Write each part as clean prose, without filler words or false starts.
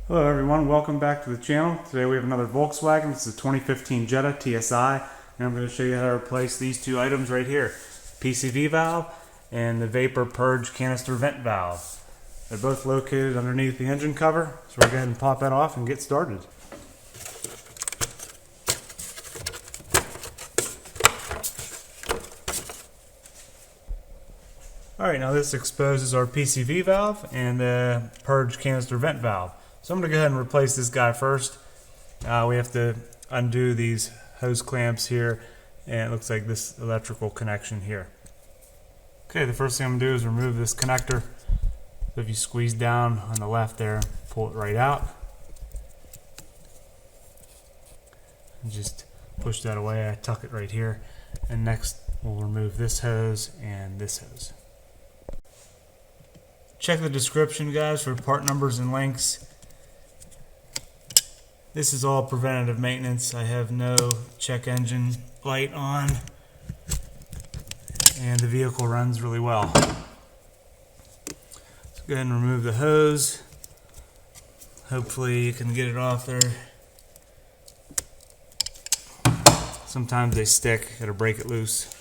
Hello everyone, welcome back to the channel. Today we have another Volkswagen. This is a 2015 Jetta TSI, and I'm going to show you how to replace these two items right here. PCV valve and the vapor purge canister vent valve. They're both located underneath the engine cover, so we'll go ahead and pop that off and get started. Alright, now this exposes our PCV valve and the purge canister vent valve. So I'm going to go ahead and replace this guy first. We have to undo these hose clamps here, and it looks like this electrical connection here. Okay, the first thing I'm going to do is remove this connector. So if you squeeze down on the left there, pull it right out. And just push that away. I tuck it right here. And next we'll remove this hose and this hose. Check the description, guys, for part numbers and links. This is all preventative maintenance. I have no check engine light on, and the vehicle runs really well. Let's go ahead and remove the hose. Hopefully you can get it off there. Sometimes they stick, gotta break it loose.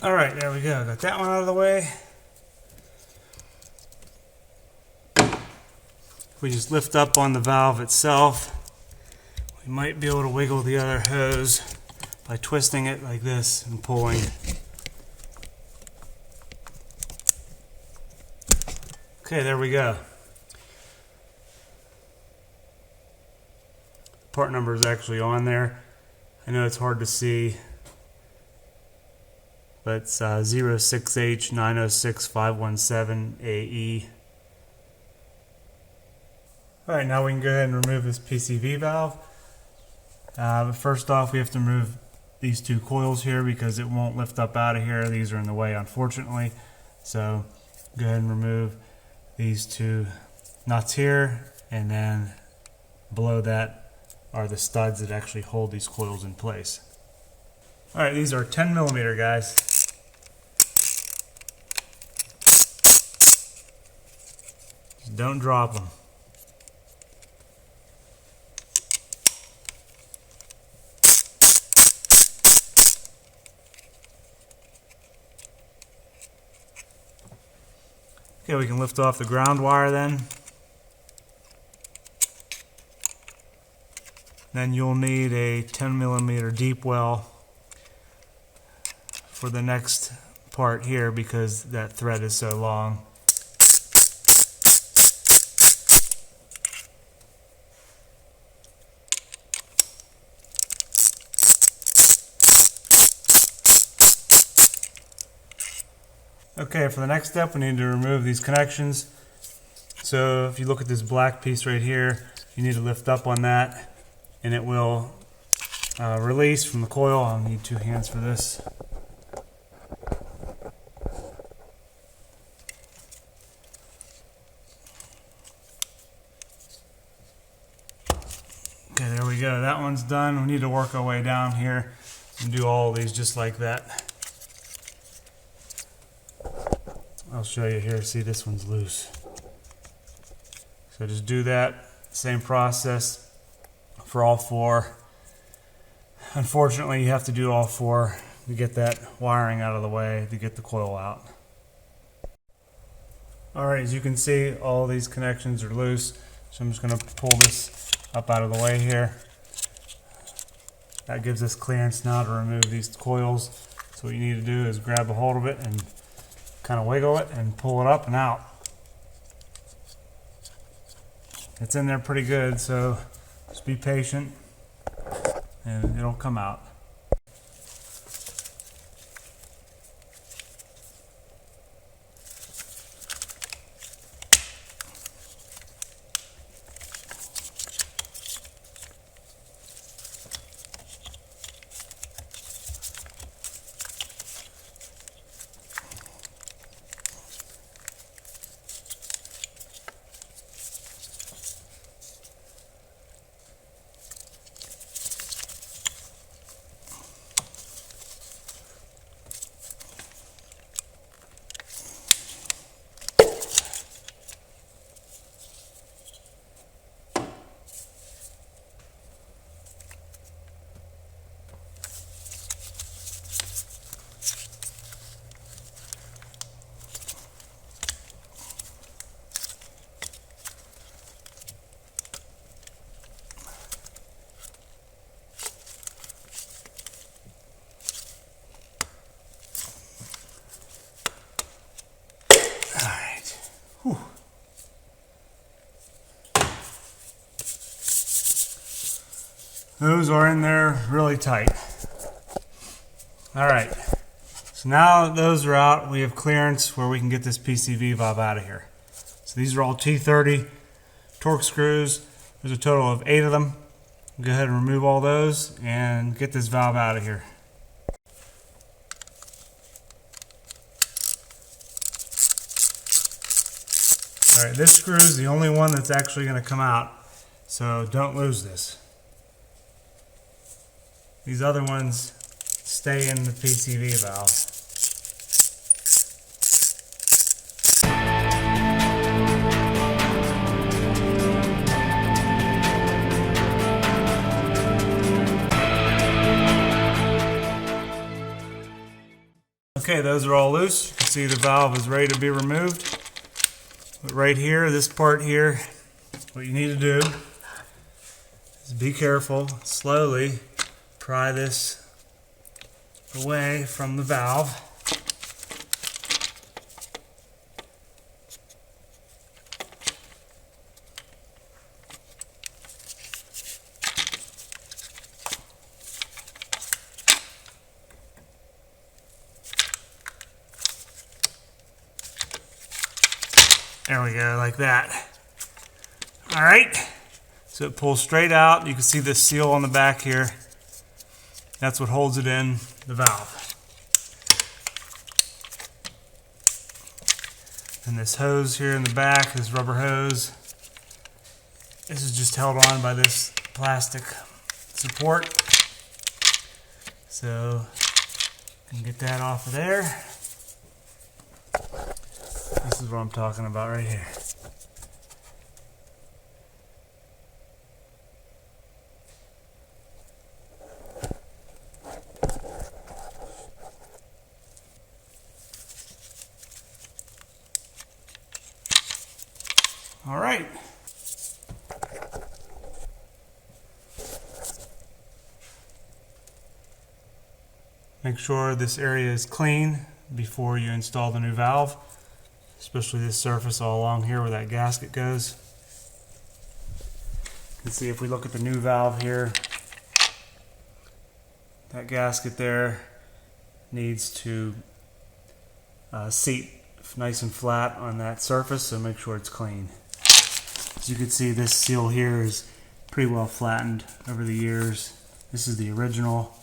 Alright, there we go. Got that one out of the way. If we just lift up on the valve itself, we might be able to wiggle the other hose by twisting it like this and pulling. Okay, there we go. Part number is actually on there. I know it's hard to see, but it's 06H906517AE. Alright, now we can go ahead and remove this PCV valve. But first off, we have to remove these two coils here because it won't lift up out of here. These are in the way, unfortunately. So go ahead and remove these two nuts here, and then below that are the studs that actually hold these coils in place. Alright, these are 10mm, guys. Just don't drop them. Okay, we can lift off the ground wire then. Then you'll need a 10mm deep well for the next part here because that thread is so long. Okay, for the next step we need to remove these connections. So if you look at this black piece right here, you need to lift up on that and it will release from the coil. I'll need two hands for this. Okay, there we go. That one's done. We need to work our way down here and do all of these just like that. I'll show you here. See, this one's loose. So just do that. Same process for all four. Unfortunately, you have to do all four to get that wiring out of the way to get the coil out. Alright, as you can see, all these connections are loose. So I'm just going to pull this up out of the way here. That gives us clearance now to remove these coils. So what you need to do is grab a hold of it and kind of wiggle it and pull it up and out. It's in there pretty good, so just be patient and it'll come out. Whew. Those are in there really tight. Alright, so now that those are out, we have clearance where we can get this PCV valve out of here. So these are all T30 torque screws. There's a total of 8 of them. Go ahead and remove all those and get this valve out of here. Alright, this screw is the only one that's actually going to come out, so don't lose this. These other ones stay in the PCV valve. Okay, those are all loose. You can see the valve is ready to be removed. But right here, this part here, what you need to do is be careful, slowly pry this away from the valve. There we go, like that. All right, so it pulls straight out. You can see this seal on the back here. That's what holds it in the valve. And this hose here in the back, this rubber hose, this is just held on by this plastic support. So you can get that off of there. This is what I'm talking about right here. All right. Make sure this area is clean before you install the new valve, especially this surface all along here where that gasket goes. You can see if we look at the new valve here, that gasket there needs to seat nice and flat on that surface, so make sure it's clean. As you can see, this seal here is pretty well flattened over the years. This is the original,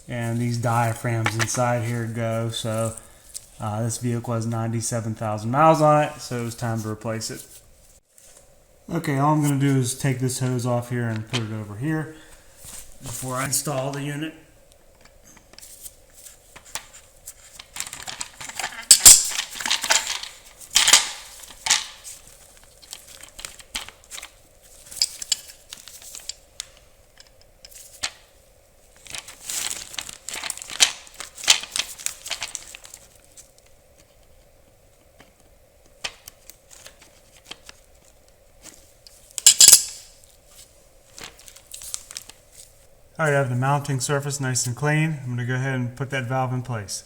and these diaphragms inside here go, so this vehicle has 97,000 miles on it, so it was time to replace it. Okay, all I'm going to do is take this hose off here and put it over here before I install the unit. Alright, I have the mounting surface nice and clean. I'm going to go ahead and put that valve in place.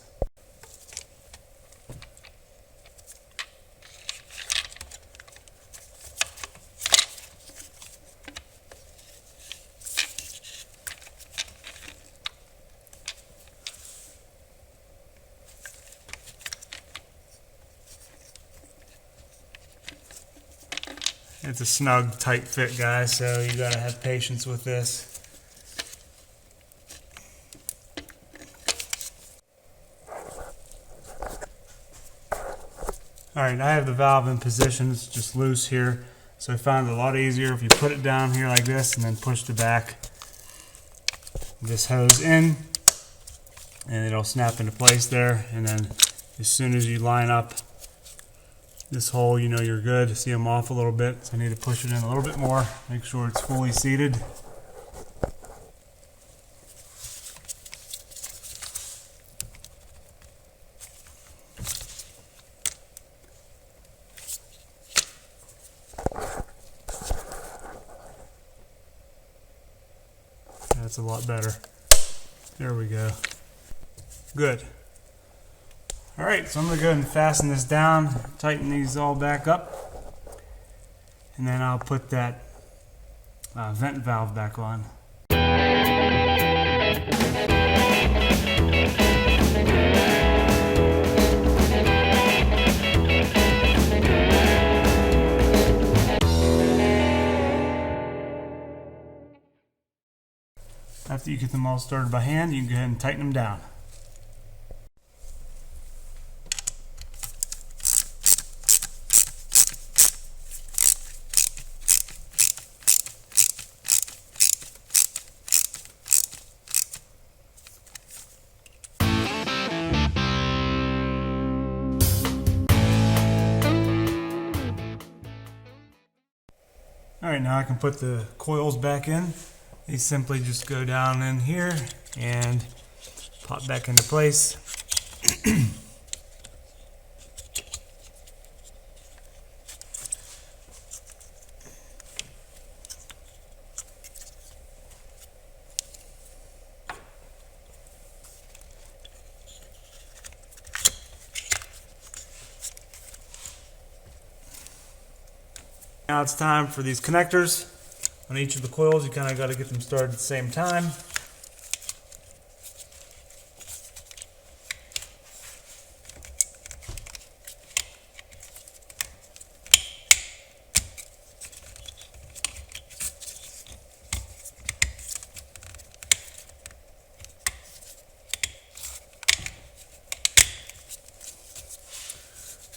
It's a snug, tight fit, guys, so you gotta have patience with this. Alright, I have the valve in position. It's just loose here. So I found it a lot easier if you put it down here like this and then push the back this hose in, and it'll snap into place there. And then as soon as you line up this hole, you know you're good. See, I'm off a little bit, so I need to push it in a little bit more. Make sure it's fully seated. That's a lot better. There we go. Good. Alright, so I'm going to go ahead and fasten this down, tighten these all back up, and then I'll put that vent valve back on. After you get them all started by hand, you can go ahead and tighten them down. Alright, now I can put the coils back in. These simply just go down in here and pop back into place. Now it's time for these connectors. On each of the coils, you kind of got to get them started at the same time.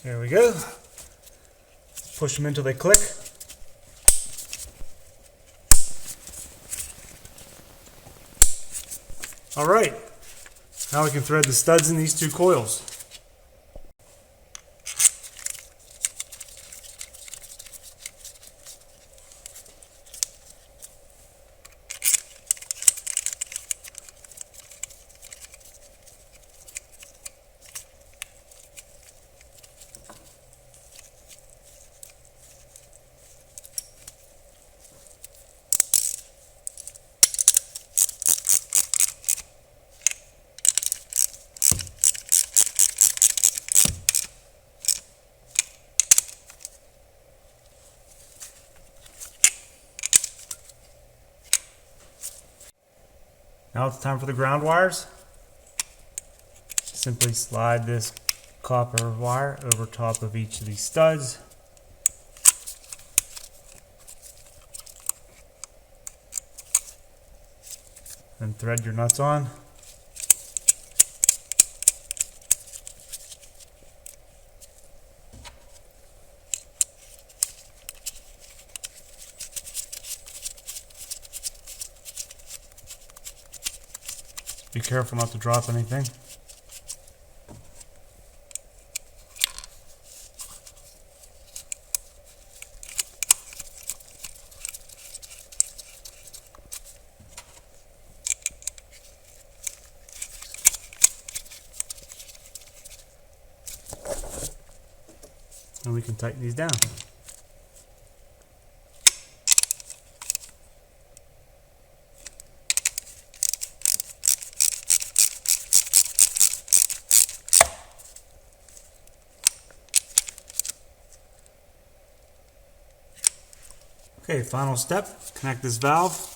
There we go. Push them until they click. Alright, now we can thread the studs in these two coils. Now it's time for the ground wires. Simply slide this copper wire over top of each of these studs. And thread your nuts on. Be careful not to drop anything. And we can tighten these down. Okay, final step, connect this valve.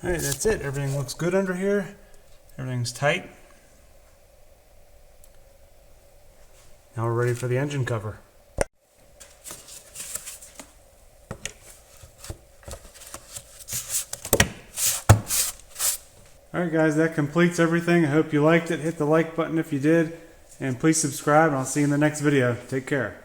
Alright, that's it. Everything looks good under here. Everything's tight. Now we're ready for the engine cover. Alright guys, that completes everything. I hope you liked it. Hit the like button if you did. And please subscribe, and I'll see you in the next video. Take care.